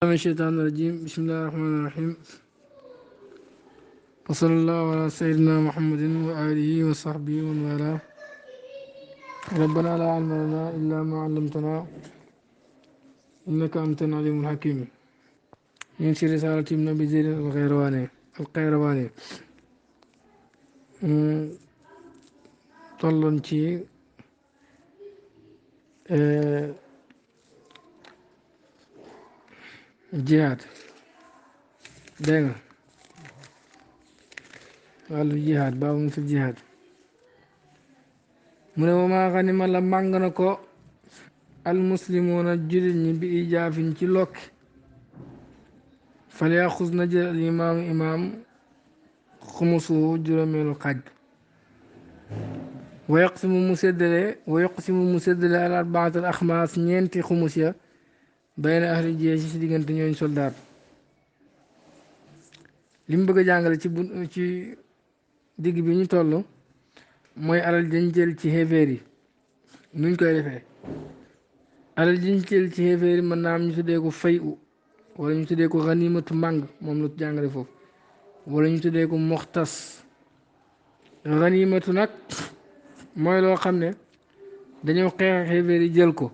من الشيطان الرجيم بسم الله الرحمن الرحيم وصلى الله على سيدنا محمد وآله وصحبه ومن والاه ربنا لا علم لنا إلا ما علمتنا إنك أنت العليم الحكيم من شر رسالة ابن أبي زيد القيرواني tolloon ci jihaad dégg nga wàllu jihaad baabu mu fi jihaad mu ne wa maa xanima la màng na ko almuslimuuna jullit ñi bi ijaafin ci lokki fal yaxus na jël al imaam xumusuhu juróomeelu xaaj wa yaqsimu mu séddale al arbaatal axmaas ñeenti xumus ya bayna ahli jeeshi si diggante ñooñ soldaat li mu bëgg a jàngale ci digg bi ñu toll mooy alal dañ jël ci xeefeer yi nuñ koy defee alal dañ jël ci xeefeer yi mën naa am ñu tuddee ko fay u wala ñu tuddee ko xanimatu màng moom la jàngale foofu wala ñu tuddee ko moxtas xanimatu nag mooy loo xam ne dañoo xeex xeefeer yi jël ko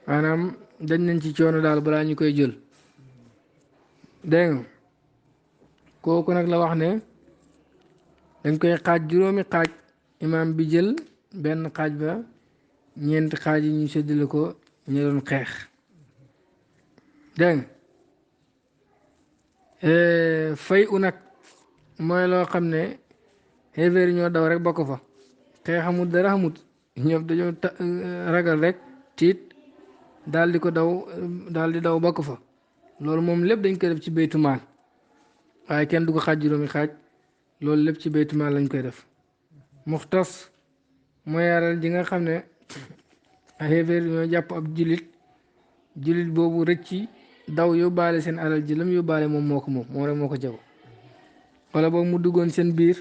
maanaam dañ nañ ci coono daal balaa ñu koy jël dégg nga kooku nag la wax ne dañ koy xaaj juróomi xaaj imaam bi jël benn xaaj ba ñeenti xaaj yi ñu séddale ko ñu doon xeex dégg nga fay u nag mooy loo xam ne xeefeer yi ñoo daw rek ba ko fa xeex xamut dara xamut ñoom dañoo ragal rek tiit daal di ko daw daal di daw ba ko fa loolu moom lépp dañ koy def ci baytu maal waaye kenn du ko xaaj juróomi xaaj loolu lépp ci baytu maal lañ koy def muxtas mooy alal ji nga xam ne xeefeer ñoo jàpp ab jullit boobu rëcci daw yóbbaale seen alal ji lam yóbbaale moom moom rek moo ko jago wala boobu mu duggoon seen biir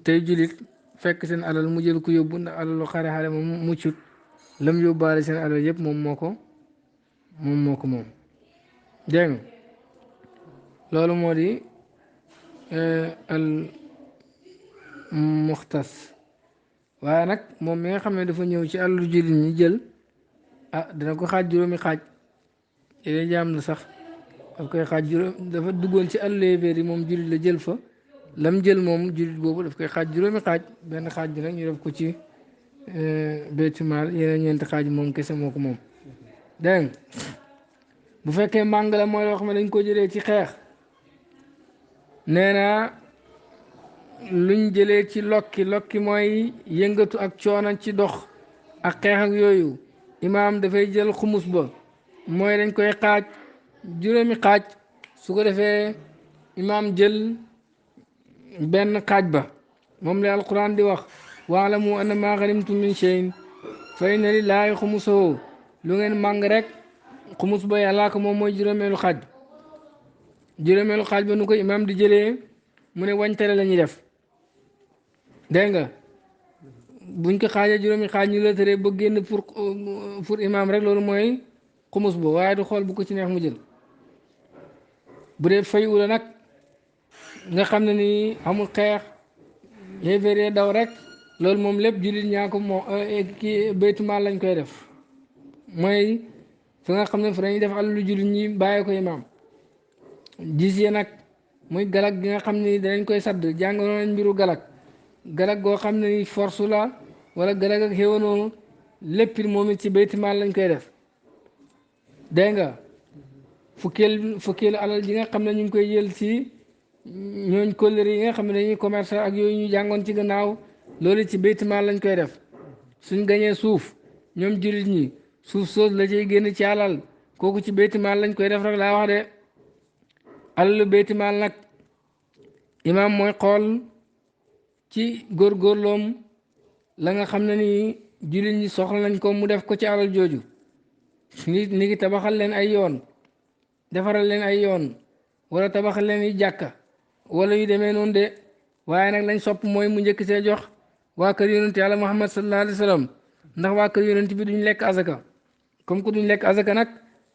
tey jullit fekk seen alal mu jël ko yóbbu ndax alalu xare moom muccut lam yóbbaale seen alal yëpp moom moo ko moom dégg nga loolu moo di al muxtas waaye nag moom mi nga xam ne dafa ñëw ci alalu jullit ñi jël dana ko xaaj juróomi xaaj yéen jaam la sax daf koy xaaj juróom dafa duggoon ci alalu yéeféer yi moom jullit la jël fa lam jël moom jullit boobu daf koy xaaj juróomi xaaj benn xaaj bi nag ñu def ko ci baytumaal yeneen ñeenti xaaj moom kese moo ko moom dégg nga bu fekkee màng la mooy loo xam ne dañ ko jëlee ci xeex nee na luñ jëlee ci lokki mooy yëngatu ak coono ci dox ak xeex ak yooyu imaam dafay jël xumus ba mooy dañ koy xaaj juróomi xaaj su ko defee imaam jël benn xaaj ba moom la alquran di wax waalamu anna maa ganimtum min shay'in fa inna lillaahi xumusahu lu ngeen màng rek xumus ba yàllaa ko moom mooy juróomeelu xaaj ba nu ko imaam di jëlee mu ne wañtare la ñuy def dégg nga buñ ko xaajee juróomi xaaj ñu la tëree ba génn pour imaam rek loolu mooy xumus ba waaye du xool bu ko ci neex mu jël bu dee fay ula nag nga xam ne ni amul xeex yéeféeree daw rek loolu moom lépp jullit ñaa ko moo kii baytumaal lañ koy def mooy fi nga xam ne fa dañuy def alalu jullit ñi bàyyi ko imaam jizya nag muy galak gi nga xam ne danañ koy sadd jàngaloon nañ mbiru galak goo xam ne ni force la wala galak ak xéwa noonu lépp moom it ci baytumaal lañ koy def dégg nga fukkeelu alal ji nga xam ne ñu ngi koy jël ci ñooñ kóllëre yi nga xam ne dañuy commerce ak yooyu ñu jàngoon ci gannaaw loolu ci baytumaal lañ koy def suñ gañee suuf ñoom jullit ñi suuf soos la ciy génn ci alal kooku ci baytumaal lañ koy def rek laa wax de alalu baytumaal nag imaam mooy xool ci góorgóorloom la nga xam ne ni jullit ñi soxla nañ ko mu def ko ci alal jooju ni ki tabaxal leen ay yoon defaral leen ay yoon wala tabaxal leen yi jàkka wala yu demee noonu de waaye nag lañ sopp mooy mu njëkk see jox waa kër yonent yàlla Muhammad sallallahu alayhi wa sallam ndax waa kër yonent bi duñ lekk azaka comme que duñ lekk azaka nag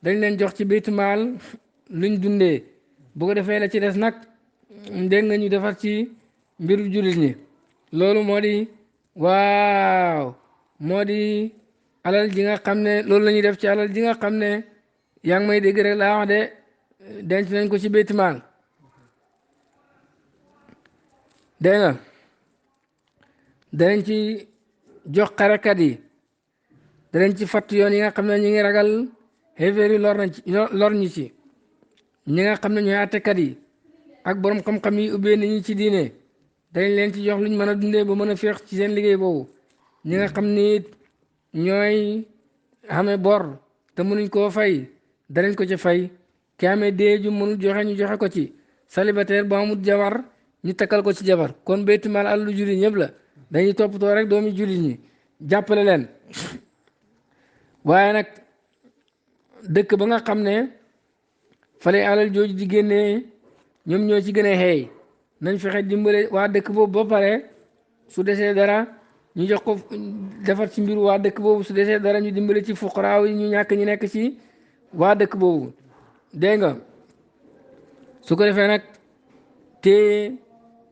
dañ leen jox ci baytu maal luñ dundee bu ko defee la ci des nag dégg nga ñu defar ci mbiru jullit ñi loolu moo di waaw moo di alal ji nga xam ne loolu la ñuy def ci alal ji nga xam ne yaa ngi may dégg rek laa wax de denc nañ ko ci baytu maal dégg nga danañ ci jox xarekat yi danañ ci fatt yoon yi nga xam ne ñu ngi ragal xéeféer yi lor ñi ci ñi nga xam ne ñooy àttekat yi ak borom xam-xam yi ubbee nañu ci diine dañ leen ci jox luñ mën a dundee ba mën a féex ci seen liggéey boobu ñi nga xam ni ñooy xamee bor te mënuñ koo fay danañ ko ci fay ki amee dee ju mënul joxe ñu joxe ko ci célibataire bu amul jabar ñu takkal ko ci jabar kon baytu maal alalu jullit ñëpp la dañuy toppatoo rek doomi jullit ñi jàppale leen waaye nag dëkk ba nga xam ne fale alal jooju di génnee ñoom ñoo ci gën a xeey nañ fexe dimbale waa dëkk boobu ba pare su desee dara ñu jox ko defar ci mbiru waa dëkk boobu su desee dara ñu dimbale ci fuqaraaw yi ñu ñàkk ñu nekk ci waa dëkk boobu dégg nga su ko defee nag te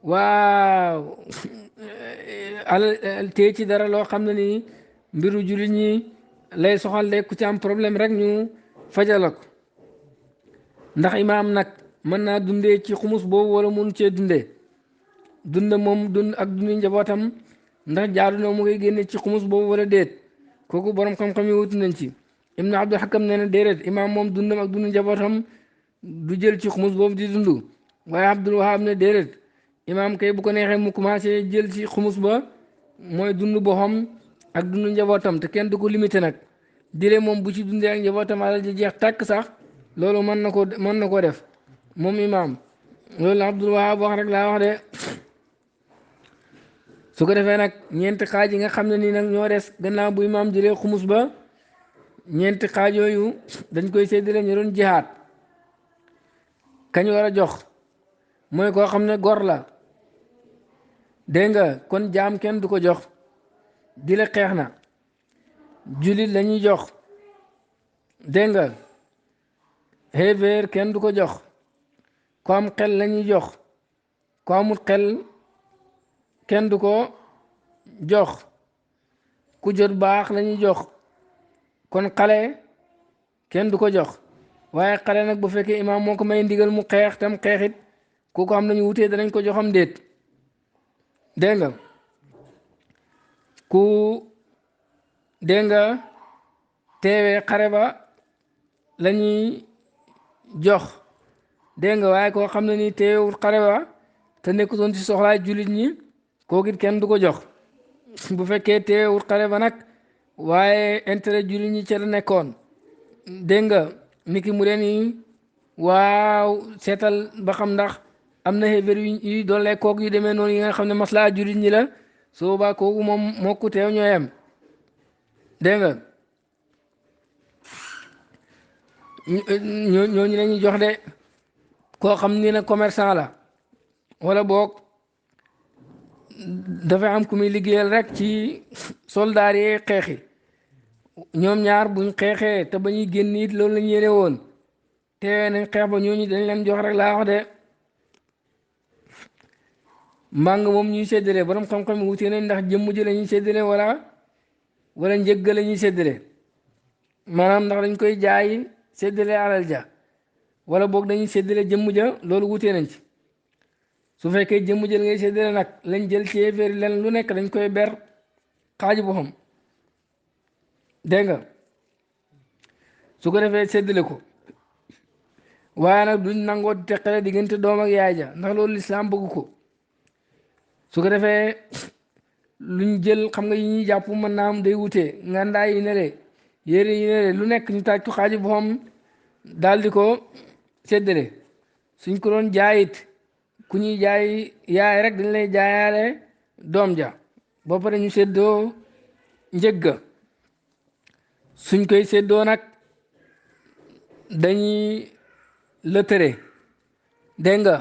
waaw alal te ci dara loo xam ne ni mbiru jullit ñi lay soxal de ku ci am problème rek ñu fajala ko ndax imaam nag mën naa dundee ci xumus boobu wala mun cee dundee dund moom dund ak dundi njabootam ndax jaadu na mu ngay génne ci xumus boobu wala déet kooku borom xam-xam yi wuti nañ ci Ibnu Abdul Hakam nee na déedéet imaam moom dundam ak dundi njabootam du jël ci xumus boobu di dund waaye Abdul Wahab ne déedéet imaam kay bu ko neexee mu commencé jël ci xumus ba mooy dund boppam ak dund njabootam te kenn du ko limité nag dire moom bu ci dundee ak njabootam alal ji jeex tàkk sax loolu mën na koo def moom imaam loolu la Abdul Wahab wax rek laa wax de su ko defee nag ñeenti xaaj yi nga xam ne nii nag ñoo des gannaaw bu imaam jëlee xumus ba ñeenti xaaj yooyu dañ koy séddale ñu doon jihaat kañ war a jox mooy koo xam ne gor la dégg nga kon jaam kenn du ko jox di la xeex na jullit la ñuy jox dégg nga xéeféer kenn du ko jox ku am xel la ñuy jox ku amul xel kenn du ko jox ku jot baax la ñuy jox kon xale kenn du ko jox waaye xale nag bu fekkee imaam moo ko may ndigal mu xeex tam xeexit kooku am nañu wutee danañ ko joxam déet dégg nga ku dégg nga teewee xare ba la ñuy jox dégg nga waaye koo xam ne ni teewul xare ba te nekkutoon ci soxlaay jullit ñi kooku it kenn du ko jox bu fekkee teewul xare ba nag waaye intérêt jullit ñi ca la nekkoon dégg nga niki mu leen yi waaw seetal ba xam ndax am na xéeféer yu doole kook yu demee noonu yi nga xam ne maslaa jullit ñi la soo baa kooku moom mokku teew ñoo yem dégg nga ñooñu la ñuy jox de koo xam ni na commerçant la wala boog dafa am ku muy liggéeyal rek ci soldaar yi xeexi ñoom ñaar buñ xeexee te ba ñuy génn it loolu la ñu yéene woon teewee nañ xeex ba ñooñu dañ leen jox rek laa wax de mbàng moom ñuy séddale borom xam-xam wuute nañ ndax jëmm ji la ñuy séddale wala njëgg la ñuy séddale maanaam ndax dañ koy jaay séddale alal ja wala boog dañuy séddale jëmm ja loolu wuute nañ ci su fekkee jëmm jël ngay séddale nag lañ jël ci yéeféer leen lu nekk dañ koy ber xaaju boo xam dégg nga su ko defee séddale ko waaye nag duñ nangoo di teqale diggante doom ak yaay ja ndax loolu lislaam bëgg ko su ko defee luñ jël xam nga yi ñuy jàpp mën naa am day wutee ngandaay yi ne le yére yi ne le lu nekk ñu taaj ko xaaju boo xam daal di ko séddale suñ ko doon jaayit ku ñuy jaay yaay rek dañ lay jaayaale doom ja ba pare ñu séddoo njëgga suñ koy séddoo nag dañuy lëtëre dégg nga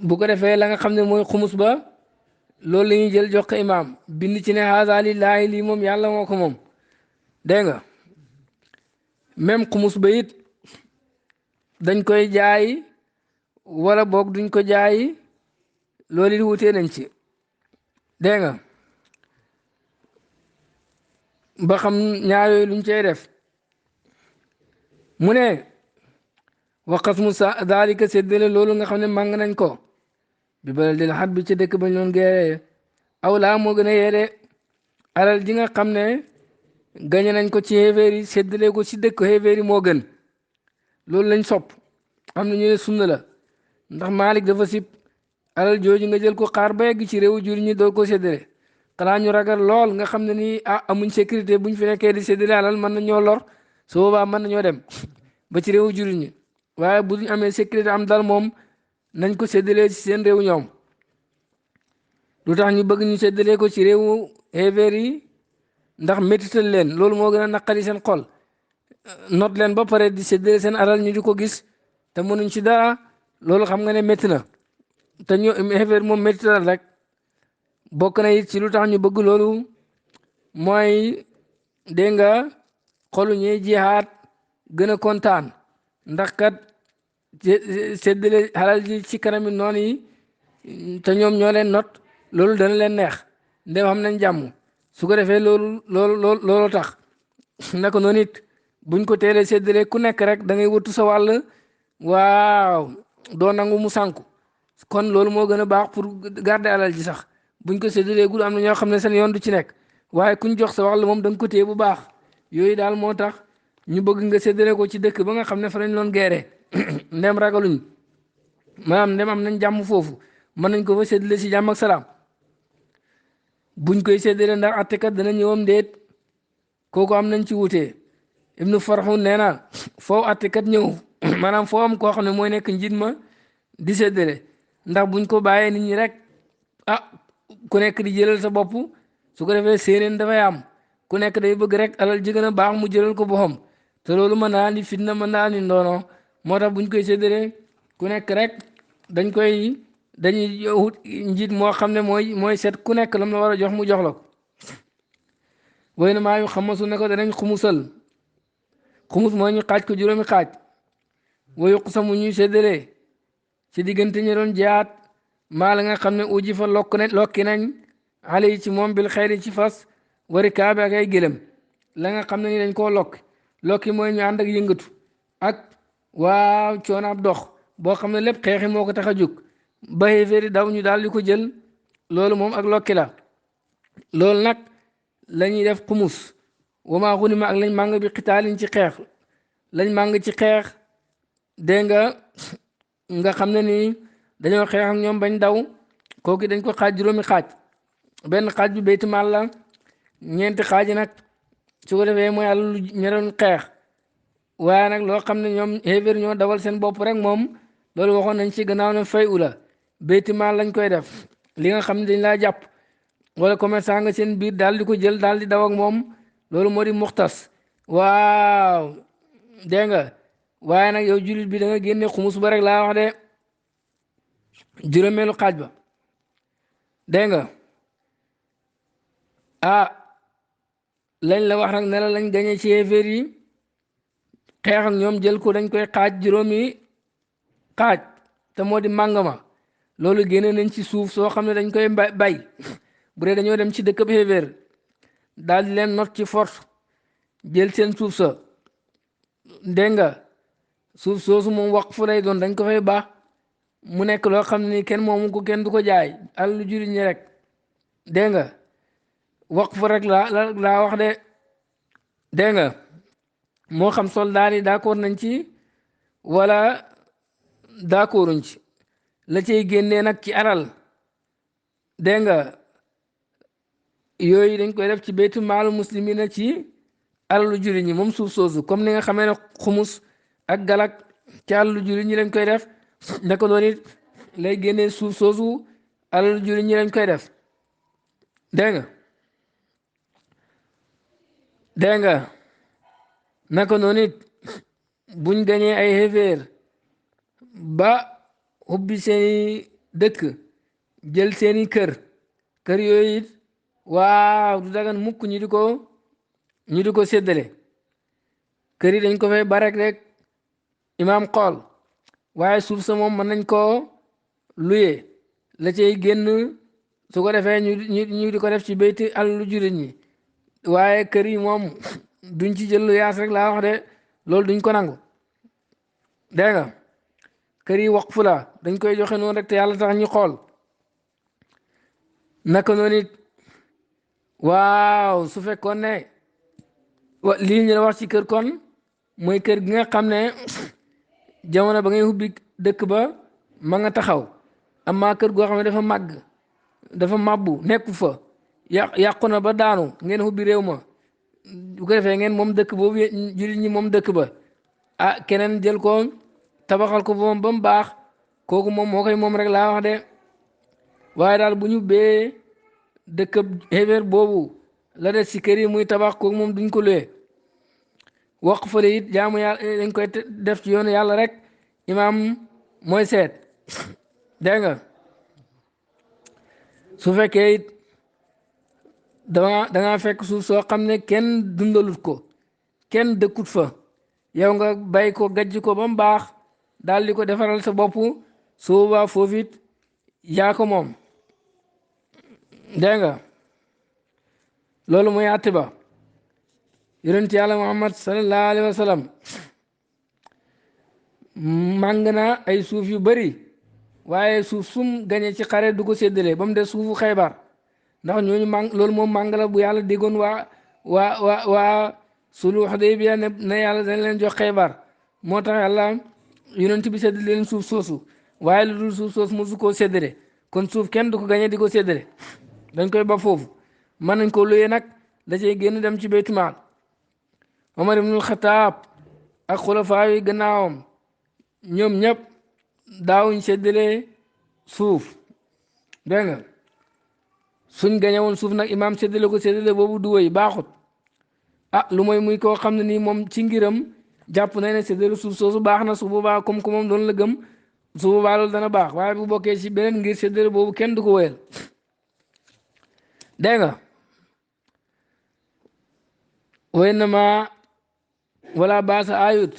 bu ko defee la nga xam ne mooy xumus ba loolu la ñuy jël jox ko imaam bind ci ne haza lillaahi lii moom yàlla moo ko moom dégg nga même xumus ba it dañ koy jaay wala boog duñ ko jaay loolu it wutee nañ ci dégg nga ba xam ñaar yooyu luñ cay def mu ne waqas mu sa daalika séddale loolu nga xam ne màng nañ ko bi balal dil xat bi ci dëkk bañ doon geeree aw laa moo gën a yeede alal ji nga xam ne gañe nañ ko ci xéeféer yi séddale ko ci dëkk xéeféer yi moo gën loolu lañ sopp am na ñu ne sunna la ndax Malik dafa sib alal jooju nga jël ko xaar ba yegg ci réewu jur ñi door ko séddale xanaa ñu ragal lool nga xam ne nii amuñ sécurité buñ fi nekkee di séddale alal mën na ñoo lor su boobaa mën nañoo dem ba ci réewu jur ñi waaye bu ñu amee sécurité am dal moom nañ ko séddalee ci seen réew ñoom lu tax ñu bëgg ñu séddalee ko ci réewu xéeféer yi ndax métital leen loolu moo gën a naqari seen xol not leen ba pare di séddale seen alal ñu di ko gis te mënuñ ci dara loolu xam nga ne métti na te ñu xéeféer moom métital rek bokk na it ci lu tax ñu bëgg loolu mooy dégg nga xolu ñuy jihaat gën a kontaan ndax kat séddale xalal ji ci kanami noonu yi te ñoom ñoo leen not loolu dana leen neex ndem xam nañ jàmm su ko defee loolu tax naka noonu it buñ ko teelee séddale ku nekk rek da ngay wëttu sa wàll waaw doo nangu mu sànku kon loolu moo gën a baax pour garder alal ji sax buñ ko séddalee gul am na ñoo xam ne seen yoon du ci nekk waaye kuñ jox sa wàll moom da nga ko téye bu baax yooyu daal moo tax ñu bëgg nga séddale ko ci dëkk ba nga xam ne fa lañ doon geeree ndem ragaluñ maanaam ndem am nañ jàmm foofu mën nañ ko fa séddale si jàmm ak salaam buñ koy séddale ndax attekat dana ñëwam déet kooku am nañ ci wutee ibnu farxun nee na foo attekat ñëw maanaam foo am koo xam ne mooy nekk njiit ma di séddale ndax buñ ko bàyyee nit ñi rek ku nekk di jëlal sa bopp su ko defee séeneen dafay am ku nekk day bëgg rek alal ji gën a baax mu jëlal ko boppam te loolu mën naa ni fitna mën naa ni ndoono moo tax buñ koy séddale ku nekk rek dañuy wut njiit moo xam ne mooy seet ku nekk lam la war a jox mu jox la ko way na maa yu xamasu ne ko danañ xumusal xumus mooy ñu xaaj ko juróomi xaaj wayu xusamu ñuy séddale ci diggante ñu doon jaat maa la nga xam ne uji fa lokki nañ xale yi ci moom bil xeyri ci fas wari kaabe ak ay gëlëm la nga xam ne ni dañ koo lokki mooy ñu ànd ak yëngatu ak waaw coono ab dox boo xam ne lépp xeexi moo ko tax a jóg ba xéeféeri daw ñu daal di ko jël loolu moom ak lokki la loolu nag la ñuy def xumus wama xunima ak lañ màng bi xitaalin ci xeex lañ màng ci xeex dégg nga xam ne nii dañoo xeex ak ñoom bañ daw kooku dañ ko xaaj juróomi xaaj benn xaaj bi baytu maal la ñeenti xaaj nag su ko defee mooy àll ña doon xeex waaye nag loo xam ne ñoom xéeféer ñoo dawal seen bopp rek moom loolu waxoon nañ ci gannaaw ne fay ula baytu maal lañ koy def li nga xam ne dañ laa jàpp wala commerçant nga seen biir daal di ko jël daal di daw ak moom loolu moo di muxtas waaw dégg nga waaye nag yow jullit bi da nga génne xumus ba rek laa wax de juróomeelu xaaj ba dégg nga lañ la wax nag ne la lañ gañe ci yéeféer yi xeex ak ñoom jël ko dañ koy xaaj juróomi xaaj te moo di màngama loolu génne nañ ci suuf soo xam ne dañ koy bay bu dee dañoo dem ci dëkk bi xéeféer daal di leen not ci force jël seen suuf sa dégg nga suuf soosu moom waqfu lay doon dañ ko fay baax mu nekk loo xam ne kenn moomu ko kenn du ko jaay alalu juriñ ñi rek dégg nga waqfu rek laa wax de dégg nga moo xam soldaar yi d'accord nañ ci wala d'accorduñ ci la cay génnee nag ci alal dégg nga yooyu dañ koy def ci baytu maalu muslimina ci alalu juriñ ñi moom suuf soosu comme ni nga xamee ne xumus ak galak ci alalu juriñ ñi lañ koy def naka doon it lay génnee suuf soosu alalu juriñ ñi lañ koy def dégg nga dégg nga naka noonu it buñ gañee ay xéeféer ba ubbi seeni dëkk jël seeni kër yooyu it waaw du dagan mukk ñu di ko séddale kër yi dañ ko fay barek rek imaam xool waaye suuf sa moom mën nañ koo luye la cay génn su ko defee ñu di ko def ci béyti alalu jullit ñi waaye kër yi moom duñ ci jël lu yaas rek laa wax de loolu duñ ko nangu dégg nga kër yi waqfu la dañ koy joxe noonu rek te yàlla tax ñu xool naka noonu it waaw su fekkoon ne lii ñu la wax ci kër kon mooy kër gi nga xam ne jamono ba ngay ubbi dëkk ba ma nga taxaw amaa kër goo xam ne dafa màgg dafa màbbu nekku fa yàqu na ba daanu ngeen ubbi réew ma bu ko defee ngeen moom dëkk boobu jullit ñi moom dëkk ba ah keneen jël ko tabaxal ko moom ba mu baax kooku moom moo koy moom rek laa wax de waaye daal bu ñu bee dëkk xebeer boobu la des si kër yi muy tabax kooku moom duñ ko luye waq fële it jaamu yàlla dañ koy def ci yoonu yàlla rek imaam mooy seet dégg nga su fekkee it dangaa fekk suuf soo xam ne kenn dundalut ko kenn dëkkut fa yow nga bay ko gajj ko ba mu baax daal di ko defaral sa bopp su boobaa foofu it yaa ko moom dégg nga loolu mooy àtte ba yonent yàlla muhammad sallallahu alayhi wa sallam màng na ay suuf yu bari waaye suuf sum gañe ci xare du ko séddale ba mu des suufu xaybar ndax ñooñu loolu moom màng la bu yàlla déggoon waa sulhu Hudaybiya ne yàlla dañ leen jox xaybar moo tax yàlla yonent bi séddale leen suuf soosu waaye lu dul suuf soosu mosu koo séddale kon suuf kenn du ko gañe di ko séddale dañ koy ba foofu mën nañ ko luyee nag da cee génn dem ci baytu maal Omar ibnul Xataab ak xulafaa yi gannaawam ñoom ñëpp daawuñ séddale suuf dégg nga suñ gañewoon suuf nag imaam séddale ko séddale boobu du wéy baaxut ah lu mooy muy koo xam ne nii moom ci ngiram jàpp na ne séddale suuf soosu baax na su boobaa comme que moom doon la gëm su boobaa loolu dana baax waaye bu bokkee ci beneen ngir séddale boobu kenn du ko wéyal dégg nga way na ma wala baasa ayut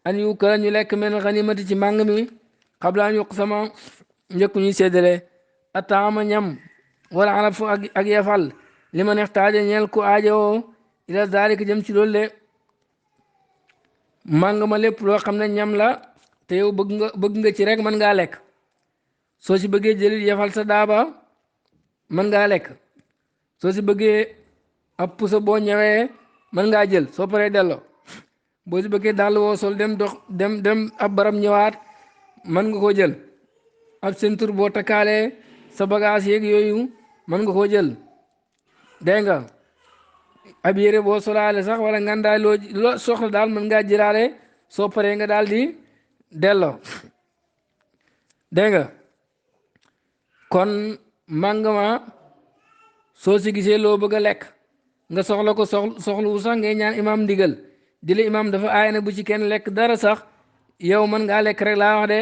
an yu kala ñu lekk men xanimati ci màng mi xabla an yuq sama njëkk ñuy séddale ataama ñam wala alaf ak yafal li ma neex taaje ñeel ku aajowoo ila zalika jëm ci loolu de màng ma lépp loo xam ne ñam la te yow bëgg nga ci rek mën ngaa lekk soo si bëggee jëlit yafal sa daaba mën ngaa lekk soo si bëggee ab pusa boo ñëwee mën ngaa jël soo paree delloo boo si bëggee dàll woo sol dem dox dem ab barab ñëwaat mën nga koo jël ab ceinture boo takkaalee sa bagage yeeg yooyu mën nga koo jël dégg nga ab yére boo solaale sax wala ngandaay loo soxla daal mën ngaa jëlaale soo paree nga daal di delloo dégg nga kon màng ma soo si gisee loo bëgg a lekk nga soxla ko soxlu sax ngay ñaan imaam ndigal di la imaam dafa aay na bu ci kenn lekk dara sax yow mën ngaa lekk rek laa wax de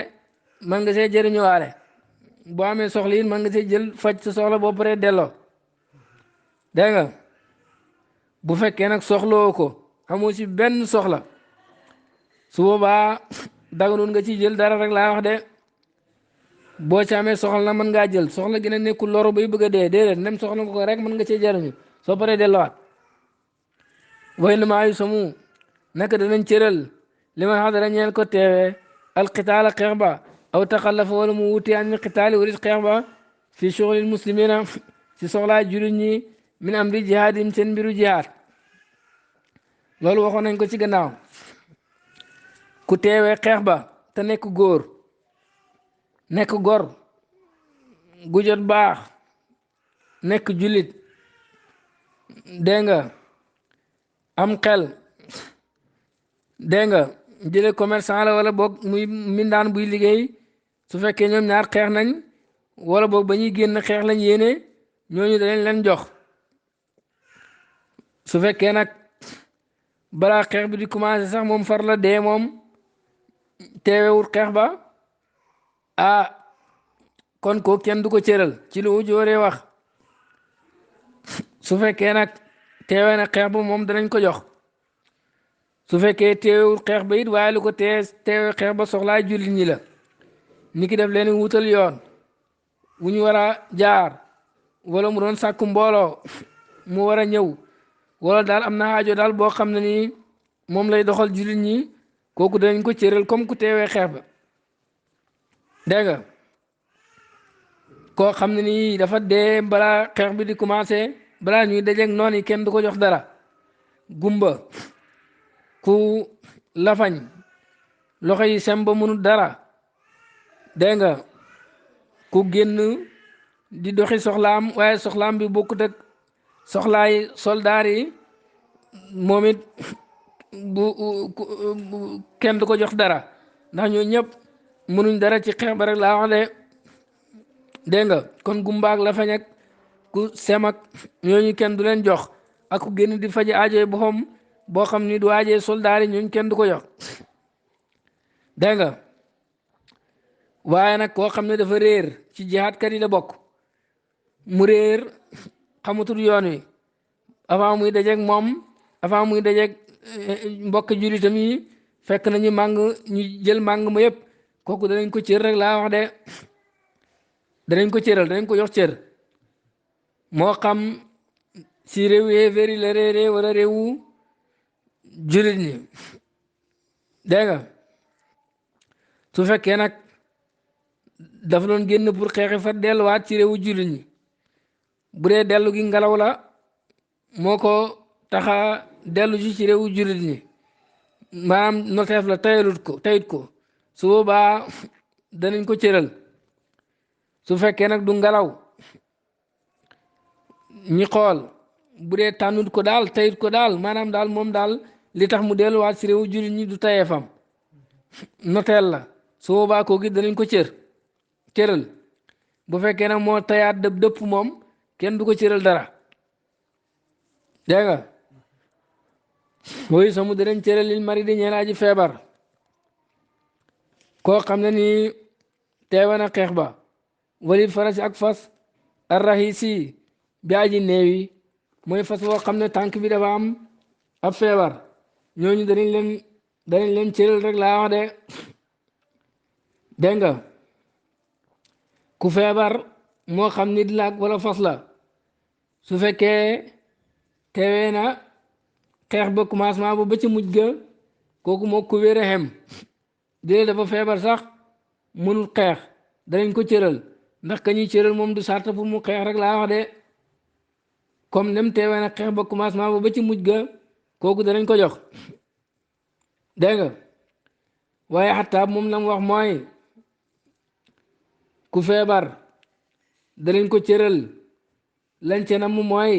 mën nga see jëriñuwaale boo amee soxla yi mën nga see jël faj sa soxla boo paree delloo dégg nga bu fekkee nag soxloo ko amoo si benn soxla su boobaa daganoon nga ci jël dara rek laa wax de boo ci amee soxla na mën ngaa jël soxla gën a nekkul loro bay bëgg a dee déedéet nem soxla nga ko rek mën nga cee jariñu soo paree delluwaat way na maa yu samu naka danañ cëral li ma xadara ñeel ko teewee alqitaala xeex ba aw taxallafa wala mu wuti an qitaali warit xeex ba fi shughulil muslimina si soxlaa jullit ñi min amri jihaadim seen mbiru jihaad loolu waxoon nañ ko ci gannaaw ku teewee xeex ba te nekk góor nekk gor gu jot baax nekk jullit dégg nga am xel dégg nga jële commerçant la wala boog muy mindaan buy liggéey su fekkee ñoom ñaar xeex nañ wala boog ba ñuy génn xeex lañ yéene ñooñu danañ leen jox su fekkee nag balaa xeex bi di commencé sax moom far la dee moom teewewut xeex ba ah kon ko kenn du ko cëral ci lu jooree wax su fekkee nag teewee na xeex ba moom danañ ko jox su fekkee teewul xeex ba it waaye lu ko teewee xeex ba soxlaay jullit ñi la ni ki def leen wutal yoon wu ñu war a jaar wala mu doon sàkku mbooloo mu war a ñëw wala daal am na aajo daal boo xam ne nii moom lay doxal jullit ñi kooku danañ ko cëral comme ku teewee xeex ba dégg nga koo xam ne nii dafa dee balaa xeex bi di commencé balaa ñuy dajeeg noonu yi kenn du ko jox dara gumba ku lafañ loxo yi sem ba mënul dara dégg nga ku génn di doxi soxlaam waaye soxlaam bi bokkut ak soxlaay soldaar yi moom it kenn du ko jox dara ndax ñoo ñëpp mënuñ dara ci xeex ba rek laa wax de dégg nga kon gumbaak lafañ ak ku sem ak ñooñu kenn du leen jox ak ku génn di faji aajoy boppam boo xam ni du aajee soldaar yi ñooñu kenn du ko jox dégg nga waaye nag koo xam ne dafa réer ci jihaatkat yi la bokk mu réer xamatul yoon wi avant muy dajeeg moom avant muy dajeeg mbokk jullitam yi fekk nañu màng ñu jël màng ma yëpp kooku danañ ko cër rek laa wax de danañ ko cëral danañ ko jox cër moo xam si réew yéeféer yi la réeree wala réewu jullit ñi dégg nga su fekkee nag dafa doon génn pour xeexi fa delluwaat ci réewu jullit ñi bu dee dellu gi ngelaw la moo ko taxa dellu ci réewu jullit ñi maanaam noteef la tayit ko su boobaa danañ ko cëral su fekkee nag du ngelaw ñi xool bu dee tànnut ko daal tayit ko daal maanaam daal moom daal li tax mu delluwaat ci réewu jullit ñi du tayeefam noteel la su boobaa koo gi danañ ko cëral bu fekkee nag moo tayaat dëpp moom kenn du ko cëral dara dégg nga mooy samu danañ cëral lil mari di ñeel aji feebar koo xam ne nii teewe na xeex ba walil farasi ak fas arrahisi bi aji néewi mooy fas woo xam ne tànk bi dafa am ab feebar ñooñu danañ leen cëral rek laa wax de dégg nga ku feebar moo xam nit la wala fas la su fekkee teewee na xeex ba commencement ba ci mujj ga kooku moo ku wér a xem dee dafa feebar sax mënul xeex danañ ko cëral ndax ka ñuy cëral moom du sarta pour mu xeex rek laa wax de comme nem teewee na xeex ba commencement ba ci mujj ga kooku danañ ko jox dégg nga waaye xataa moom la mu wax mooy ku feebar danañ ko cëral lañ ca nam mooy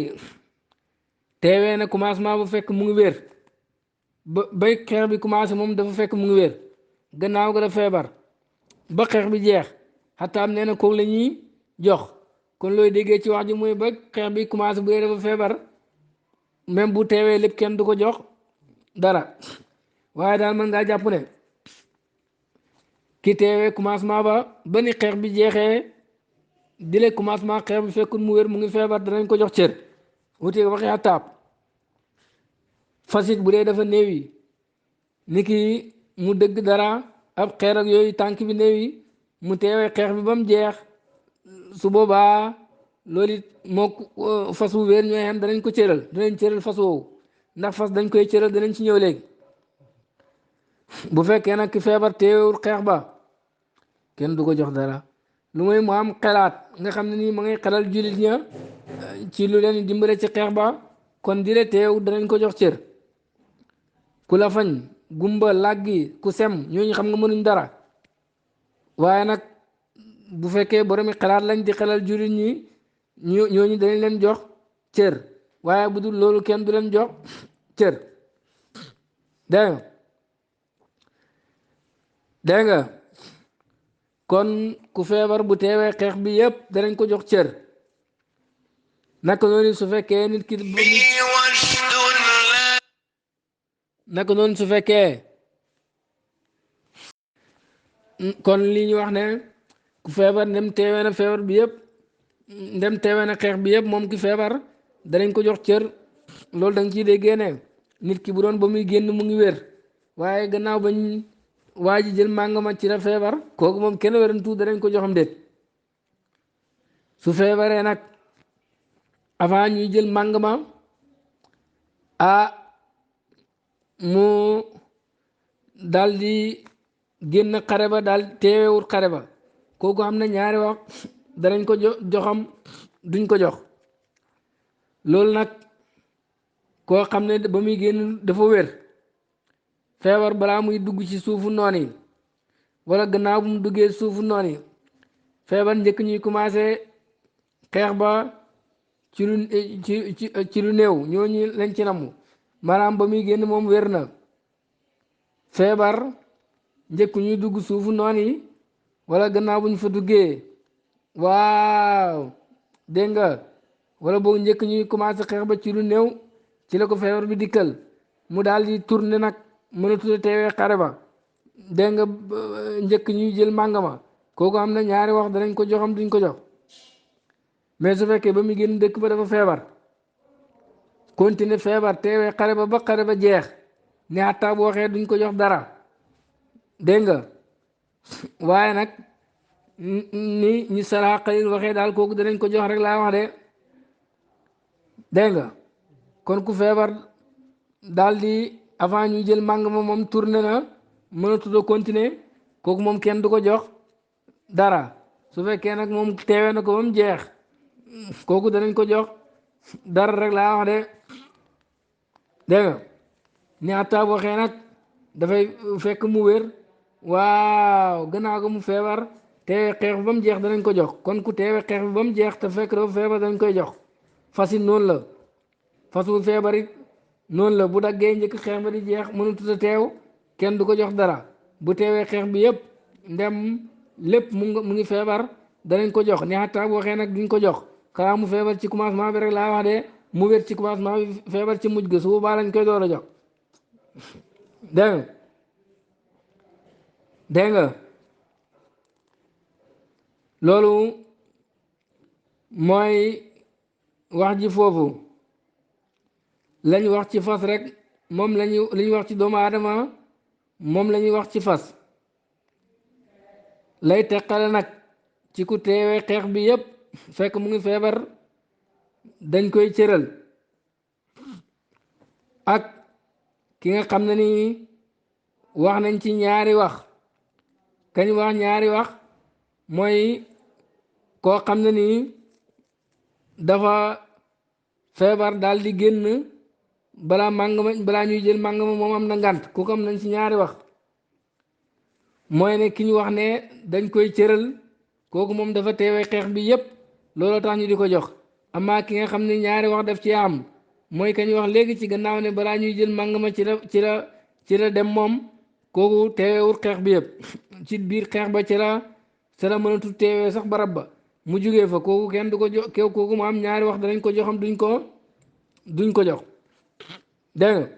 teewee na commencement ba fekk mu ngi wér bay xeex bi commencé moom dafa fekk mu ngi wér gannaaw ga da feebar ba xeex bi jeex xataa am nee na kooku la ñuy jox kon looy déggee ci wax ji mooy ba xeex bi commencé bu dee dafa feebar même bu teewee lépp kenn du ko jox dara waaye daal mën ngaa jàpp ne ki teewee commencement ba ni xeex bi jeexee dile commencement xeex bi fekkul mu wér mu ngi feebar danañ ko jox cër wuti waxi xataab fasit bu dee dafa néewi ni ki mu dëgg dara ab xeer ak yooyu tànk bi néewi mu teewee xeex bi ba mu jeex su boobaa loolu it moo fas wu wér ñooy xam danañ ko cëral danañ cëral fas woowu ndax fas dañ koy cëral danañ ci ñëw léegi bu fekkee nag ki feebar teewul xeex ba kenn du ko jox dara lu mooy mu am xelaat nga xam ne nii ma ngay xelal jullit ña ci lu leen dimbale ci xeex ba kon dire teew danañ ko jox cër ku la fañ gumba làggi ku sem ñooñu xam nga mënuñ dara waaye nag bu fekkee boromi xelaat lañ di xelal jullit ñi ñooñu danañ leen jox cër waaye bu dul loolu kenn du leen jox cër dégg nga kon ku feebar bu teewee xeex bi yëpp danañ ko jox cër naka noonu su fekkee nit ki naka noonu su fekkee kon li ñu wax ne ku feebar ndem teewee na feebar bi yëpp ndem teewee na xeex bi yëpp moom ki feebar danañ ko jox cër loolu da nga ciy déggee ne nit ki bu doon ba muy génn mu ngi wér waaye gannaaw bañ waa ji jël màngama ci la feebar kooku moom kenn wérantu danañ ko joxam déet su feebaree nag avant ñuy jël màngama ah mu daal di génn xare ba daal teewewut xare ba kooku am na ñaari wax danañ ko joxam duñ ko jox loolu nag koo xam ne ba muy génn dafa wér feebar balaa muy dugg ci suufu noon yi wala gannaaw bu mu duggee suufu noon yi feebar njëkk ñuy commencé xeex ba ci lu néew ñooñu lañ ci namm maanaam ba muy génn moom wér na feebar njëkk ñuy dugg suufu noon yi wala gannaaw bu ñu fa duggee waaw dégg nga wala boog njëkk ñuy commencé xeex ba ci lu néew ci la ko feebar bi dikkal mu daal di tourné nag mënatul a teewee xare ba dégg nga njëkk ñuy jël màngama kooku am na ñaari wax danañ ko joxam duñ ko jox mais su fekkee ba mu génn dëkk ba dafa feebar continuer feebar teewee xare ba xare ba jeex ne xattaa bu waxee duñ ko jox dara dégg nga waaye nag ni ñu sara xalil waxee daal kooku danañ ko jox rek laa wax de dégg nga kon ku feebar daal di avant ñuy jël màng ma moom tourné na mënatul a continuer kooku moom kenn du ko jox dara su fekkee nag moom teewee na ko ba mu jeex kooku danañ ko jox dara rek laa wax de dégg nga ni attaab waxee nag dafay fekk mu wér waaw gannaaw ga mu feebar teewee xeex bi ba mu jeex danañ ko jox kon ku teewee xeex bi ba mu jeex te fekk dafa feebar danañ koy jox fas it noonu la fas bu feebar it noonu la bu daggee njëkk xeex ba di jeex mënatut a teew kenn du ko jox dara bu teewee xeex bi yëpp ndem lépp mu ngi feebar danañ ko jox ni xataa bu waxee nag duñ ko jox xanaa mu feebar ci commencement bi rek laa wax de mu wér ci commencement bi feebar ci mujj ga su boobaa lañ koy door a jox dégg nga dégg nga loolu mooy wax ji foofu lañ wax ci fas rek moom lañu li ñu wax ci doomu aadama moom la ñuy wax ci fas lay teqale nag ci ku teewee xeex bi yépp fekk mu ngi feebar dañ koy cëral ak ki nga xam ne ni wax nañ ci ñaari wax kañ wax ñaari wax mooy koo xam ne nii dafa feebar daal di génn balaa ñuy jël màng ma moom am na ngànt kooku am nañ ci ñaari wax mooy ne ki ñu wax ne dañ koy cëral kooku moom dafa teewee xeex bi yépp looloo tax ñu di ko jox amaa ki nga xam ne ñaari wax daf ci am mooy ka ñu wax léegi ci gannaaw ne balaa ñuy jël màng ma ci la dem moom kooku teeweewul xeex bi yépp ci biir xeex ba ci la mënatul teewee sax barab ba mu jugee fa kooku kenn du ko jox kooku mu am ñaari wax danañ ko joxam duñ ko jox dégg nga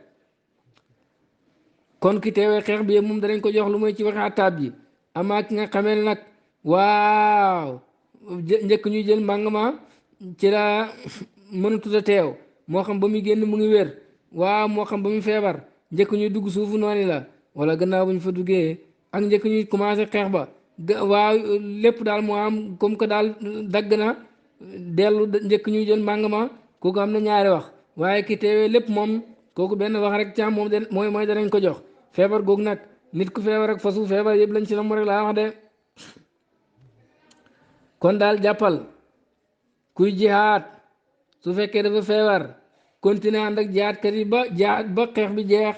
kon ki teewee xeex bi yëpp moom danañ ko jox lu mooy ci waxe attaab ji amaa ki nga xamee ne nag waaw njëkk ñuy jël mbàng ma ci la mënatut a teew moo xam ba muy génn mu ngi wér waaw moo xam ba muy feebar njëkk ñuy dugg suufu noonu la wala gannaaw bu ñu fa duggee ak njëkk ñuy commencé xeex ba waaw lépp daal moo am comme que daal dagg na dellu njëkk ñuy jël mbàng ma kooku am na ñaari wax waaye ki teewee lépp moom kooku benn wax rek caam moom mooy danañ ko jox feebar googu nag nit ku feebar ak fasu feebar yëpp lañ ci nam rek laa wax de kon daal jàppal kuy jihaat su fekkee dafa feebar continuer ànd ak jihaatkat yi ba xeex bi jeex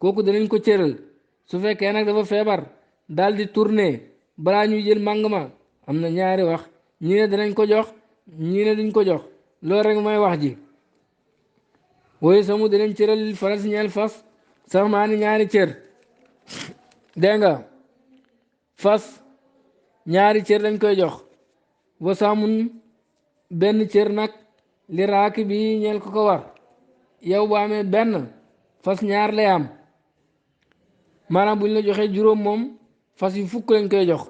kooku danañ ko cëral su fekkee nag dafa feebar daal di tourner balaa ñuy jël màng ma am na ñaari wax ñi ne danañ ko jox ñi ne duñ ko jox loolu rek mooy wax ji woyu samu danañ cëral faras ñeel fas sax maa ni ñaari cër dégg nga fas ñaari cër dañ koy jox wasaamun benn cër nag li raaki bi ñeel ko war yow bu amee benn fas ñaar lay am maanaam bu ñu la joxee juróom moom fas yu fukk lañ koy jox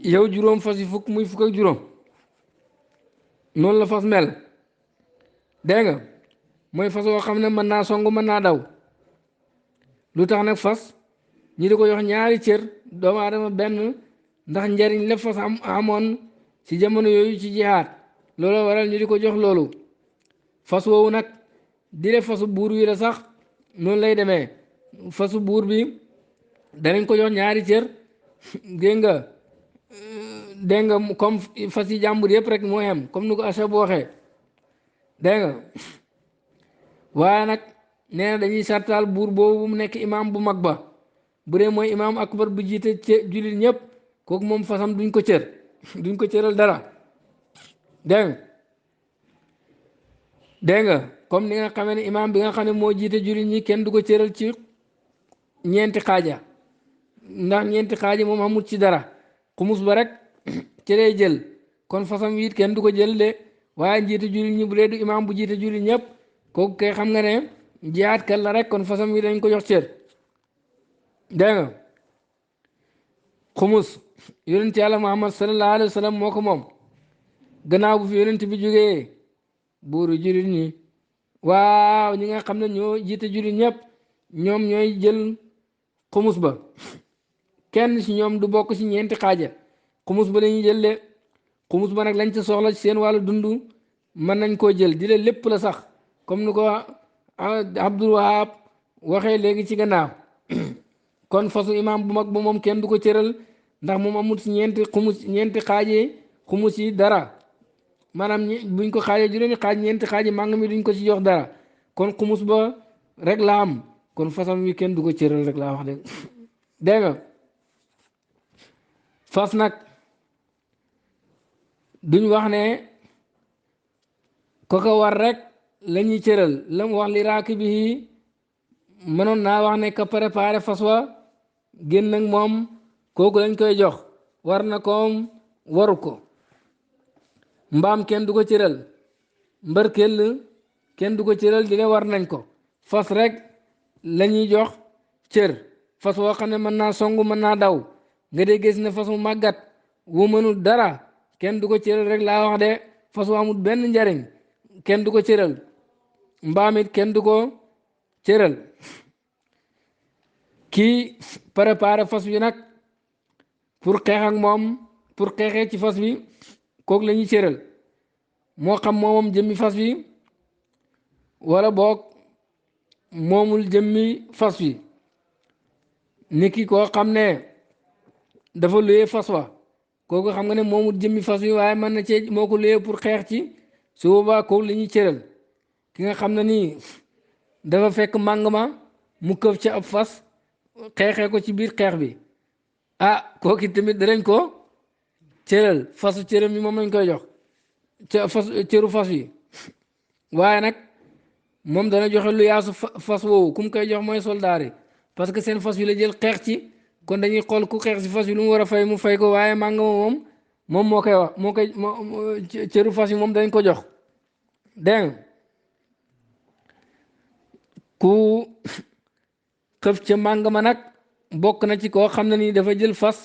yow juróom fas yu fukk muy fukk ak juróom noonu la fas mel dégg nga mooy fas woo xam ne mën naa song mën naa daw lu tax nag fas ñi di ko jox ñaari cër doomu aadama benn ndax njariñ la fas amoon ci jamono yooyu ci jihaad loolu waral ñu di ko jox loolu fas woowu nag di le fasu buur wi la sax noonu lay demee fasu buur bi danañ ko jox ñaari cër dégg nga dégg nga comme fas yi jàmbur yëpp rek moo yem comme nu ko Acha bu waxee dégg nga waaye nag nee na dañuy sartaal buur boobu mu nekk imaam bu mag ba bu dee mooy imaam akbar bu jiite jullit ñëpp kooku moom fasam duñ ko cër duñ ko cëral dara dégg nga dégg nga comme ni nga xamee ne imaam bi nga xam ne moo jiite jullit ñi kenn du ko cëral ci ñeenti xaaja ndax ñeenti xaaja moom amul ci dara xumus ba rek ci lay jël kon fasam wi it kenn du ko jël de waaye jiite jullit ñi bu dee du imaam bu jiite jullit ñëpp kooku kay xam nga ne jihaat kat la rek kon fasam wi dañ ko jox cër dégg nga xumus yonent yàlla Muhammad sallallahu alayhi wa sallam moo ko moom gannaaw bu fi yonent bi jógee buuru jullit ñi waaw ñi nga xam ne ñoo jiite jullit ñëpp ñoom ñooy jël xumus ba kenn ci ñoom du bokk ci ñeenti xaaja xumus ba lañuy jël de xumus ba nag lañ ca soxla ci seen wàllu dund mën nañ koo jël di leen lépp la sax comme ni ko Abdul Wahab waxee léegi ci gannaaw kon fasu imaam bu mag ba moom kenn du ko cëral ndax moom amul ci ñeenti xaajee xumus yi dara maanaam buñ ko xaajee juróomi xaaj ñeenti xaaji màng mi duñ ko ci jox dara kon xumus ba rek la am kon fasam wi kenn du ko cëral rek laa wax de dégg nga fas nag duñ wax ne ko ko war rek la ñuy cëral la mu wax li raaki bi mënoon naa wax ne ka préparé fas wa génn ak moom kooku lañ koy jox war na koom waru ko mbaam kenn du ko cëral mbër kell kenn du ko cëral di ne war nañ ko fas rek la ñuy jox cër fas woo xam ne mën naa songu mën naa daw nga dee gis ne fas mu màggat wu mënul dara kenn du ko cëral rek laa wax de fas wu amul benn njariñ kenn du ko cëral mbaam it kenn du ko cëral kii préparé fas wi nag pour xeex ak moom pour xeexee ci fas wi kooku la ñuy cëral moo xam moomam jëmmi fas wi wala boog moomul jëmmi fas wi niki koo xam ne dafa luyee fas wa kooku xam nga ne moomul jëmmi fas wi waaye mën na cee moo ko luyee pour xeex ci su boobaa kooku la ñuy cëral ki nga xam ne nii dafa fekk màng ma mu këf ci ab fas xeexee ko ci biir xeex bi ah kooku tamit danañ ko cëral fasu cëram yi moom lañ koy jox ca fas cëru fas wi waaye nag moom dana joxe lu yaasu fas woowu ku mu koy jox mooy soldaar yi parce que seen fas wi la jël xeex ci kon dañuy xool ku xeex si fas wi lu mu war a fay mu fay ko waaye màng ma moom moo koy wax moo koy cëru fas wi moom dañ ko jox dégg nga ku xëf ca màng ma nag bokk na ci koo xam ne nii dafa jël fas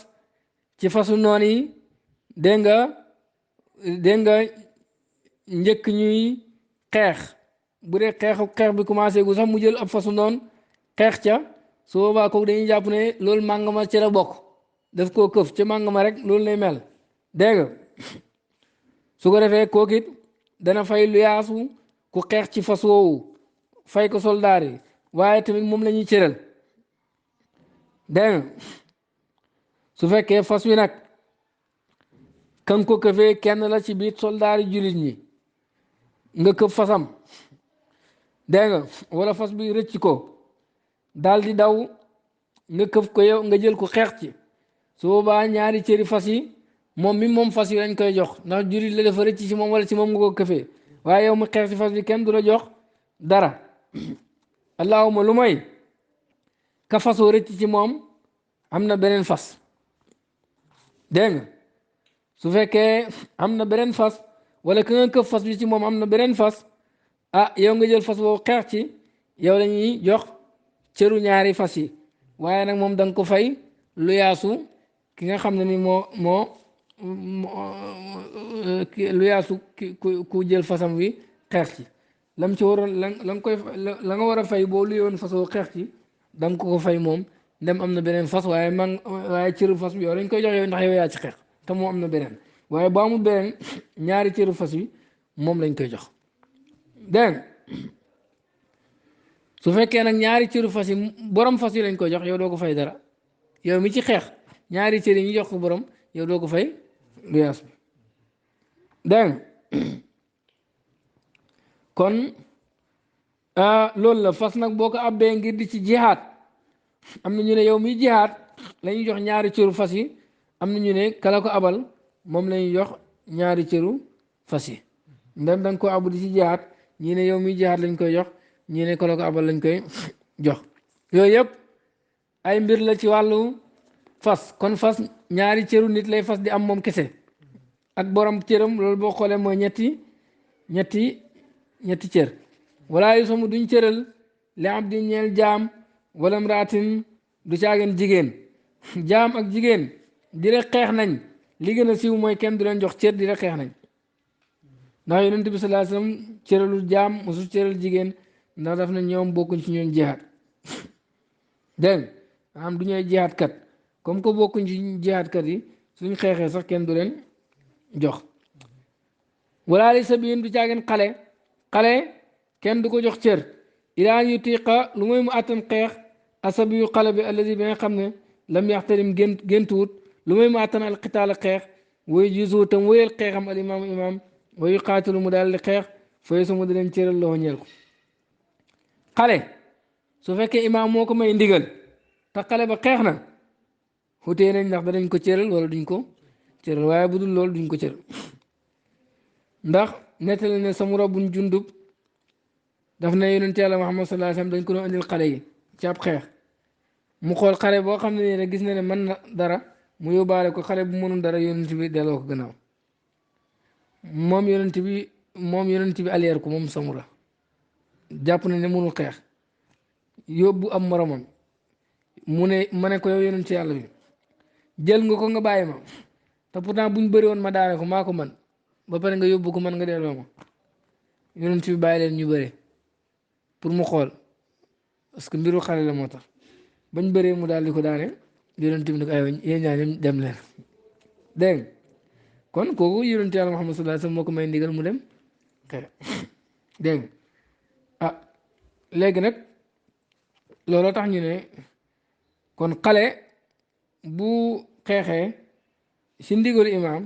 ci fasu noon yi dégg nga njëkk ñuy xeex bu dee xeex bi commencé gu sax mu jël ab fasu noon xeex ca su boobaa kooku dañuy jàpp ne loolu màng ma ci la bokk daf koo këf ca màng ma rek loolu lay mel dégg nga su ko defee kooku it dana fay lu yaasu ku xeex ci fas woowu fay ko soldaar yi waaye tamit moom la ñuy cëral dégg nga su fekkee fas wi nag kan ko këfee kenn la ci biir soldaar yi jullit ñi nga këf fasam dégg nga wala fas bi rëcc ko daal di daw nga këf ko yow nga jël ko xeex ci su boobaa ñaari cëri fas yi moom mi moom fas yi lañ koy jox ndax jullit la dafa rëcc ci moom wala ci moom nga ko këfee waaye yow mu xeex ci fas bi kenn du la jox dara allahuma lu may ka fasoo rëcc ci moom am na beneen fas dégg nga su fekkee am na beneen fas wala ka nga këf fas bi ci moom am na beneen fas ah yow nga jël fas boobu xeex ci yow la ñuy jox cëru ñaari fas yi waaye nag moom da nga ko fay lu yaasu ki nga xam ne ni moo lu yaasu ku jël fasam wi xeex ci lam ci waroon la nga koy la nga war a fay boo luyoon fasoo xeex ci da nga ko fay moom ndem am na beneen fas waaye cëru fas bi yow dañ koy jox yow ndax yow yaa ci xeex te moo am na beneen waaye bu amul beneen ñaari cëru fas yi moom lañ koy jox dégg su fekkee nag ñaari cëru fas yi borom fas yi lañ koy jox yow doo ko fay dara yow mi ci xeex ñaari cër yi ñu jox ko borom yow doo ko fay luyaas bi dégg kon loolu la fas nag boo ko abbee ngir di ci jihaat am na ñu ne yow mi jihaat la ñuy jox ñaari cëru fas yi am na ñu ne kala ko abal moom la ñuy jox ñaari cëru fas yi ndem da nga ko abu di ci jihaat ñii ne yow mi jihaat lañ koy jox ñii ne kala ko abal lañ koy jox yooyu yëpp ay mbir la ci wàllu fas kon fas ñaari cëru nit lay fas di am moom kese ak borom cëram loolu boo xoolee mooy ñetti cër wala yu samu duñ cëral li am di ñeel jaam wala mraatin du caageen jigéen jaam ak jigéen di rek xeex nañ li gën a siiw mooy kenn du leen jox cër di rek xeex nañ ndax yonent bi sallallahu alayhi wasallam cëralul jaam mosul cëral jigéen ndax daf na ñoom bokkuñ ci ñoom jihaat dégg am du ñooy jihaat kat comme que bokkuñ ci jihaat kat yi suñ xeexee sax kenn du leen jox wala li sabiin du caageen xale kenn du ko jox cër ilaan yu tiqa lu muy mu àttan xeex asabi yu xale bi alladi bi nga xam ne lam yaxtarim géntuwut lu muy mu àttan alqitaal xeex woy jisu tam wéyal xeexam al imam woyu qaatilu mu daal di xeex fooy su mu di leen cëral loxo ñeel ko xale su fekkee imaam moo ko may ndigal te xale ba xeex na xutee nañ ndax danañ ko cëral wala duñ ko cëral waaye bu dul loolu duñ ko cëral ndax nettali ne Samura bun Jundub daf ne yonent Yàlla Muhammad sallallahu alayhi wasallam dañ ko doon andil xale yi ci ab xeex mu xool xale boo xam ne nii rek gis na ne mën na dara mu yóbbaale ko xale bu mënul dara yonent bi delloo ko gannaaw moom yonent bi aliyeer ko moom Samura jàpp na ne mënul xeex yóbbu am moromam ma ne ko yow yonent Yàlla bi jël nga ko nga bàyyi ma te pourtant buñ bëri woon ma daane ko maa ko man ba pare nga yóbbu ko man nga delloo ma yonent bi bàyyi leen ñu bëri pour mu xool parce que mbiru xale la moo tax bañ bëree mu daal di ko daane yonent bi ne ko aywa yéen ñaa ñoom dem leen dégg nga kon kooku yonent Yàlla Muhammad sallallahu alayhi wasallam moo ko may ndigal mu dem xeex dégg nga ah léegi nag looloo tax ñu ne kon xale bu xeexee si ndigalu imaam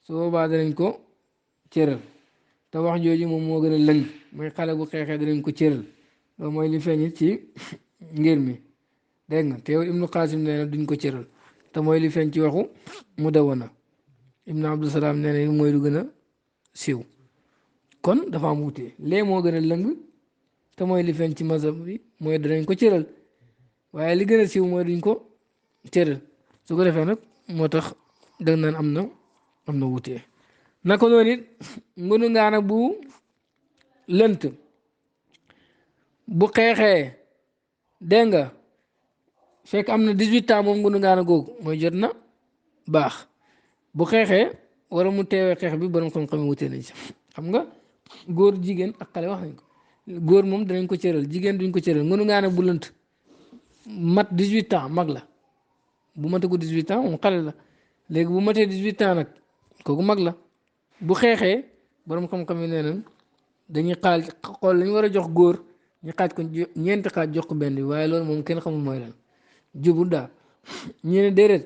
su boobaa danañ ko cëral te wax jooju moom moo gën a lëng mooy xale bu xeexee danañ ko cëral loolu mooy li feeñit ci ngir mi dégg nga te yow Ibnu Qasim nee na duñ ko cëral te mooy li feeñ ci waxu Mudawana Ibnu Abdusalaam nee na mooy lu gën a siiw kon dafa am wute lee moo gën a lëng te mooy li feeñ ci mazhab bi mooy danañ ko cëral waaye li gën a siiw mooy duñ ko cëral su ko defee nag moo tax dëgg naan am na wutee naka noonu it ngunu ngaana bu lënt bu xeexee dégg nga fekk am na 18 ans moom ngunu ngaana googu mooy jot na baax bu xeexee wala mu teewee xeex bi borom xam-xam yi wutee nañ si xam nga góor jigéen ak xale wax nañ ko góor moom danañ ko cëral jigéen duñ ko cëral ngunu ngaana bu lënt mat 18 ans mag la bu matagu 18 ans moom xale la léegi bu matee 18 ans nag kooku mag la bu xeexee borom xam-xam yi nee nañ dañuy xool lañu war a jox góor ñu xaaj ko ñeenti xaaj jox ko benn bi waaye loolu moom kenn xamul mooy lan jubul daal ñu ne déedéet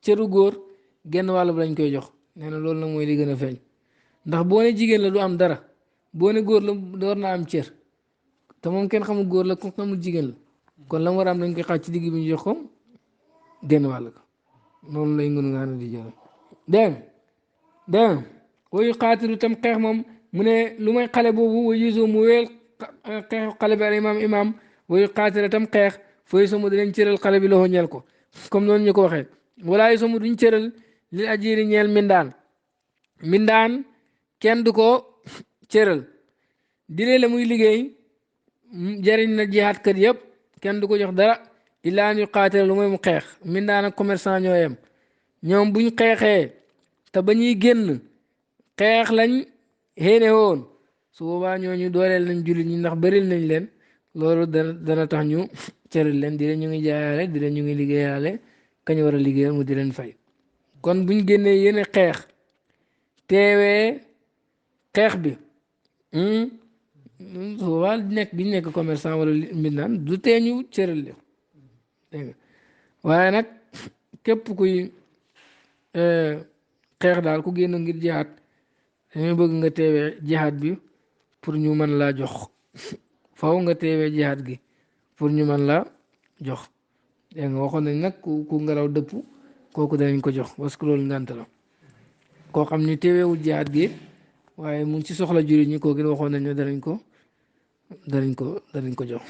cëru góor genn wàll bi lañ koy jox nee na loolu nag mooy li gën a feeñ ndax boo ne jigéen la du am dara boo ne góor la door naa am cër te moom kenn xamul góor la ko xamul jigéen la kon la mu war a am dañ koy xaaj ci digg bi ñu jox ko genn wàll ko noonu lay ngunu ngaana di jël dégg wayu xaatilu tam xeex moom mu ne lu may xale boobu wayu yusu mu weel xeexu xale bi al imaam wayu xaatila tam xeex fooy somu dinañ cëral xale bi loxo ñeel ko comme noonu ñu ko waxee walaa yu somu duñ cëral li ajiri ñeel mindaan kenn du ko cëral diree la muy liggéey jariñ na jihaat kat yëpp kenn du ko jox dara illaa an yu xaatila lu mooy mu xeex mindaan ak commerçant ñoo yem ñoom buñ xeexee te ba ñuy génn xeex lañ xéene woon su boobaa ñooñu dooleel nañ jullit ñi ndax bëril nañ leen loolu dana tax ñu cëral leen di leen ñu ngi jaayaale di leen ñu ngi liggéeyaale kañ war a liggéeyal mu di leen fay kon buñ génnee yéene xeex teewee xeex bi su boobaa nekk bi ñu nekk commerçant wala mbindaan du tee ñu cëral leen dégg nga waaye nag képp kuy xeex daal ku génn ngir jihaat dañuy bëgg nga teewee jihaat bi pour ñu mën laa jox faw nga teewee jihaat gi pour ñu mën laa jox dégg nga waxoon nañ nag ku ngelaw dëpp kooku danañ ko jox parce que loolu ngànt la koo xam ni teeweewul jihaat gi waaye mu ngi ci soxla jullit ñi kooku waxoon nañ ne danañ ko jox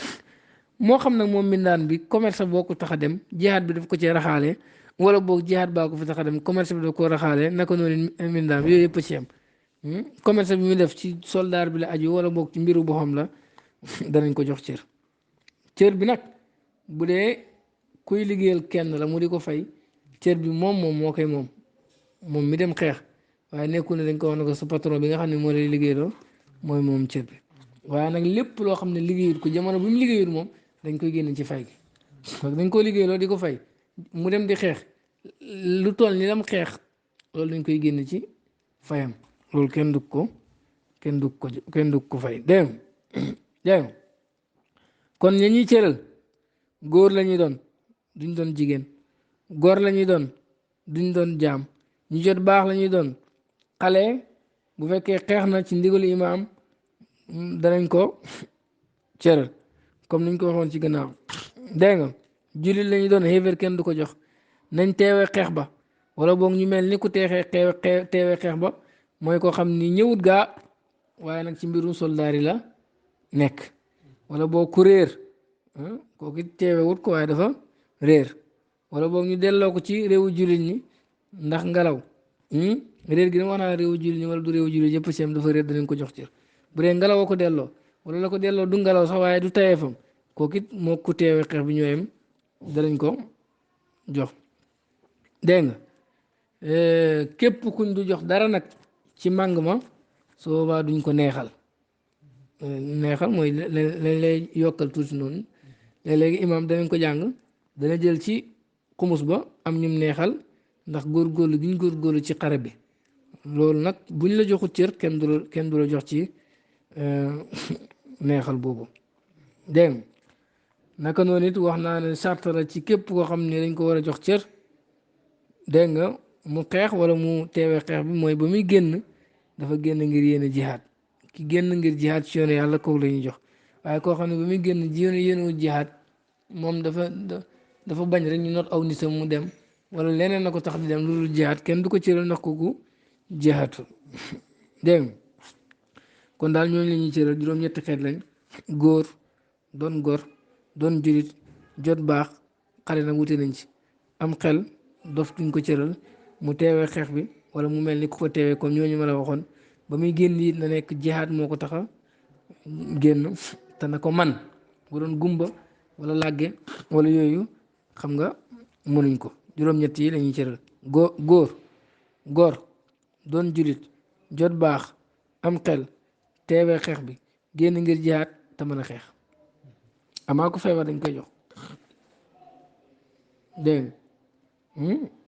moo xam nag moom mbindaan bi commerce boo ko tax a dem jihaat bi daf ko cee raxaale wala boog jihaat baa ko fi tax a dem commerce bi daf ko raxaale naka noonu mbindaan bi yooyu yëpp a ci am commerce bi mu def ci soldaar bi la aju wala boog ci mbiru boppam la danañ ko jox cër bi nag bu dee kuy liggéeyal kenn la mu di ko fay cër bi moom moo koy moom mi dem xeex waaye nekkul ne dañ ko wax ne ko sa patron bi nga xam ne moo lay liggéeyloo mooy moom cër bi waaye nag lépp loo xam ne liggéeyut ko jamono bu mu liggéeyut moom dañ koy génn ci fay gi parce que dañ ko liggéeyloo di ko fay mu dem di xeex lu toll ni lam xeex loolu dañ koy génn ci fayam loolu kenn du ko fay dégg kon ña ñuy cëral góor la ñuy doon duñ doon jigéen góor la ñuy doon duñ doon jaam ñu jot baax la ñuy doon xale bu fekkee xeex na ci ndigalu imaam danañ ko cëral comme niñ ko waxoon ci gannaaw dégg nga jullit la ñuy doon xéeféer kenn du ko jox nañ teewee xeex ba wala boog ñu mel ni ku teewee xeex ba mooy ko xam ni ñëwut gaa waaye nag ci mbirum soldaar yi la nekk wala boog ku réer kooku teewewut ko waaye dafa réer wala boog ñu delloo ko ci réewu jullit ñi ndax ngelaw réer gi dama wax naa réewu jullit ñi wala du réewu jullit yëpp si am dafa réer danañ ko jox cër bu dee ngelaw ko delloo wala la ko delloo du ngelaw sax waaye du tayeefam kooku it moo ku teewee xeex bi ñooyam danañ ko jox dégg nga képp kuñ du jox dara nag ci màng ma su boobaa duñ ko neexal mooy lañ lay yokkal tuuti noonu léeg-léegi imaam danañ ko jàng dana jël ci xumus ba am ñum neexal ndax góorgóorlu gi ñu góorgóorlu ci xare bi loolu nag buñ la joxut cër kenn du la jox ci neexal boobu dégg nga naka noonu it wax naa ne charte la ci képp koo xam ne dañ ko war a jox cër dégg nga mu xeex wala mu teewee xeex bi mooy ba muy génn dafa génn ngir yéene jihaad ki génn ngir jihaad ci yoonu yàlla kooku la ñuy jox waaye koo xam ne ba muy génn yéenewul jihaad moom dafa bañ rek ñu not aw nitam mu dem wala leneen na ko tax di dem loolu jihaad kenn du ko cëral ndax kooku jihaatu dégg nga kon daal ñooñu la ñuy cëral juróom-ñetti xeet lañ góor doon gor doon julit jot baax xale nag wute nañ ci am xel dof duñ ko cëral mu teewee xeex bi wala mu mel ni ku ko teewee comme ñooñu ma la waxoon ba muy génn it na nekk jihaad moo ko tax a génn te na ko man bu doon gumba wala làgge wala yooyu xam nga mënuñ ko juróom-ñett yi la ñuy cëral góor doon julit jot baax am xel teewee xeex bi génn ngir jihaad te mën a xeex amaa ko feebar dañ koy jox dégg nga